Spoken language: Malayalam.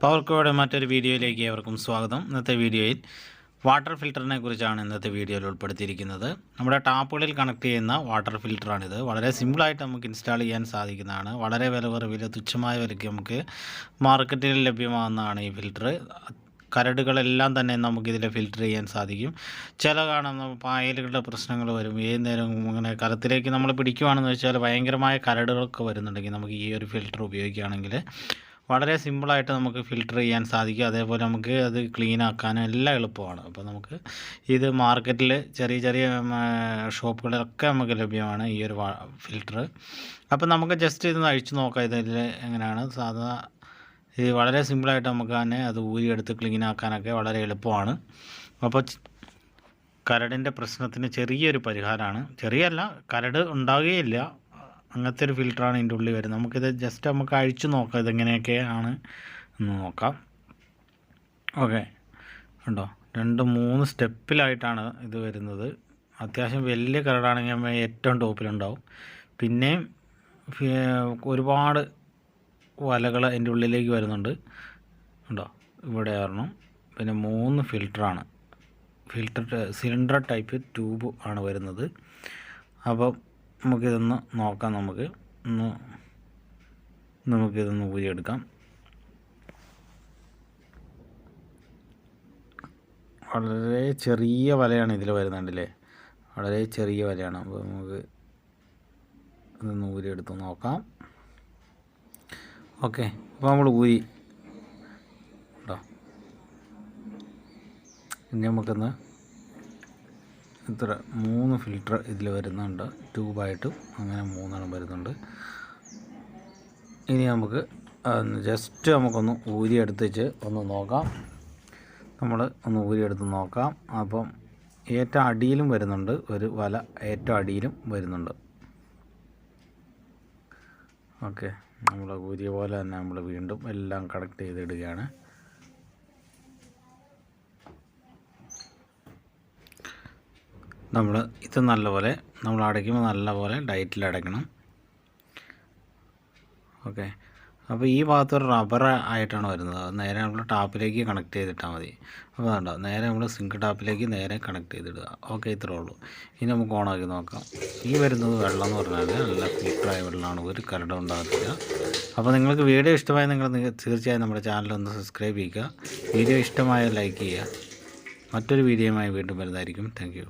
പവർക്കോയുടെ മറ്റൊരു വീഡിയോയിലേക്ക് ഏവർക്കും സ്വാഗതം. ഇന്നത്തെ വീഡിയോയിൽ വാട്ടർ ഫിൽറ്ററിനെ കുറിച്ചാണ് ഇന്നത്തെ വീഡിയോയിൽ ഉൾപ്പെടുത്തിയിരിക്കുന്നത്. നമ്മുടെ ടാപ്പുകളിൽ കണക്ട് ചെയ്യുന്ന വാട്ടർ ഫിൽറ്ററാണിത്. വളരെ സിമ്പിളായിട്ട് നമുക്ക് ഇൻസ്റ്റാൾ ചെയ്യാൻ സാധിക്കുന്നതാണ്. വളരെ വില കുറവിൽ തുച്ഛമായ വിലയ്ക്ക് നമുക്ക് മാർക്കറ്റിൽ ലഭ്യമാകുന്നതാണ് ഈ ഫിൽറ്റർ. കരടുകളെല്ലാം തന്നെ നമുക്കിതിൽ ഫിൽറ്റർ ചെയ്യാൻ സാധിക്കും. ചില കാണുന്ന പായലുകളുടെ പ്രശ്നങ്ങൾ വരും. ഏത് നേരം അങ്ങനെ കലത്തിലേക്ക് നമ്മൾ പിടിക്കുകയാണെന്ന് വെച്ചാൽ ഭയങ്കരമായ കരടുകളൊക്കെ വരുന്നുണ്ടെങ്കിൽ നമുക്ക് ഈ ഒരു ഫിൽറ്റർ ഉപയോഗിക്കുകയാണെങ്കിൽ വളരെ സിമ്പിളായിട്ട് നമുക്ക് ഫിൽറ്റർ ചെയ്യാൻ സാധിക്കും. അതേപോലെ നമുക്ക് അത് ക്ലീൻ ആക്കാനും എല്ലാം എളുപ്പമാണ്. അപ്പോൾ നമുക്ക് ഇത് മാർക്കറ്റിൽ ചെറിയ ചെറിയ ഷോപ്പുകളിലൊക്കെ നമുക്ക് ലഭ്യമാണ് ഈ ഒരു ഫിൽറ്റർ. അപ്പോൾ നമുക്ക് ജസ്റ്റ് ഇതൊന്ന് അഴിച്ചു നോക്കാം. ഇതിൽ എങ്ങനെയാണ് സാധാ ഇത് വളരെ സിമ്പിളായിട്ട് നമുക്ക് തന്നെ അത് ഊരിയെടുത്ത് ക്ലീൻ ആക്കാനൊക്കെ വളരെ എളുപ്പമാണ്. അപ്പോൾ കരടിൻ്റെ പ്രശ്നത്തിന് ചെറിയൊരു പരിഹാരമാണ്. ചെറിയല്ല, കരട് ഉണ്ടാകുകയില്ല, അങ്ങനത്തെ ഒരു ഫിൽറ്ററാണ് ഇതിൻ്റെ ഉള്ളിൽ വരുന്നത്. നമുക്കിത് ജസ്റ്റ് നമുക്ക് അഴിച്ചു നോക്കാം ഇതെങ്ങനെയൊക്കെയാണ് എന്ന് നോക്കാം. ഓക്കെ, ഉണ്ടോ 2-3 സ്റ്റെപ്പിലായിട്ടാണ് ഇത് വരുന്നത്. അത്യാവശ്യം വലിയ കരടാണെങ്കിൽ നമ്മൾ ഏറ്റവും ടോപ്പിലുണ്ടാവും. പിന്നെയും ഒരുപാട് വലകൾ അതിൻ്റെ ഉള്ളിലേക്ക് വരുന്നുണ്ട്. ഉണ്ടോ, ഇവിടെ വരണം. പിന്നെ 3 ഫിൽറ്ററാണ്. ഫിൽറ്റർ സിലിണ്ടർ ടൈപ്പ് ട്യൂബ് ആണ് വരുന്നത്. അപ്പോൾ നമുക്കിതൊന്ന് നോക്കാം. നമുക്കിതൊന്ന് ഊരിയെടുക്കാം. വളരെ ചെറിയ വലയാണ് ഇതിൽ വരുന്നുണ്ടല്ലേ, വളരെ ചെറിയ വലയാണ്. അപ്പോൾ നമുക്ക് ഇതൊന്ന് ഊരിയെടുത്ത് നോക്കാം. ഓക്കെ, അപ്പോൾ നമ്മൾ ഊരി കേട്ടോ. ഇനി നമുക്കൊന്ന് ഇത്ര 3 ഫിൽറ്റർ ഇതിൽ വരുന്നുണ്ട്, ട്യൂബായിട്ട് അങ്ങനെ 3 വരുന്നുണ്ട്. ഇനി നമുക്ക് ജസ്റ്റ് നമുക്കൊന്ന് ഊരിയെടുത്ത് വെച്ച് ഒന്ന് നോക്കാം. നമ്മൾ ഒന്ന് ഊരിയെടുത്ത് നോക്കാം. അപ്പം ഏറ്റവും അടിയിലും വരുന്നുണ്ട് ഒരു വല, ഏറ്റവും അടിയിലും വരുന്നുണ്ട്. ഓക്കെ, നമ്മൾ ഊരിയ പോലെ തന്നെ നമ്മൾ വീണ്ടും എല്ലാം കണക്ട് ചെയ്തിടുകയാണ്. നമ്മൾ ഇത് നല്ലപോലെ നമ്മൾ അടയ്ക്കുമ്പോൾ നല്ലപോലെ ഡയറ്റിൽ അടയ്ക്കണം. ഓക്കെ, അപ്പോൾ ഈ ഭാഗത്തൊരു റബ്ബർ ആയിട്ടാണ് വരുന്നത്. അത് നേരെ നമ്മൾ ടാപ്പിലേക്ക് കണക്ട് ചെയ്തിട്ടാൽ മതി. അപ്പോൾ അതുണ്ടോ, നേരെ നമ്മൾ സിങ്ക് ടാപ്പിലേക്ക് നേരെ കണക്ട് ചെയ്തിടുക. ഓക്കെ, ഇത്രേ ഉള്ളൂ. ഇനി നമുക്ക് ഓണാക്കി നോക്കാം. ഈ വരുന്നത് വെള്ളം എന്ന് പറഞ്ഞാൽ നല്ല ഫിൽറ്ററായ വെള്ളമാണ്, ഒരു കരടും ഉണ്ടാകത്തില്ല. അപ്പോൾ നിങ്ങൾക്ക് വീഡിയോ ഇഷ്ടമായി നിങ്ങൾ തീർച്ചയായും നമ്മുടെ ചാനലൊന്ന് സബ്സ്ക്രൈബ് ചെയ്യുക. വീഡിയോ ഇഷ്ടമായ ലൈക്ക് ചെയ്യുക. മറ്റൊരു വീഡിയോയുമായി വീണ്ടും വരുന്നതായിരിക്കും. Thank you.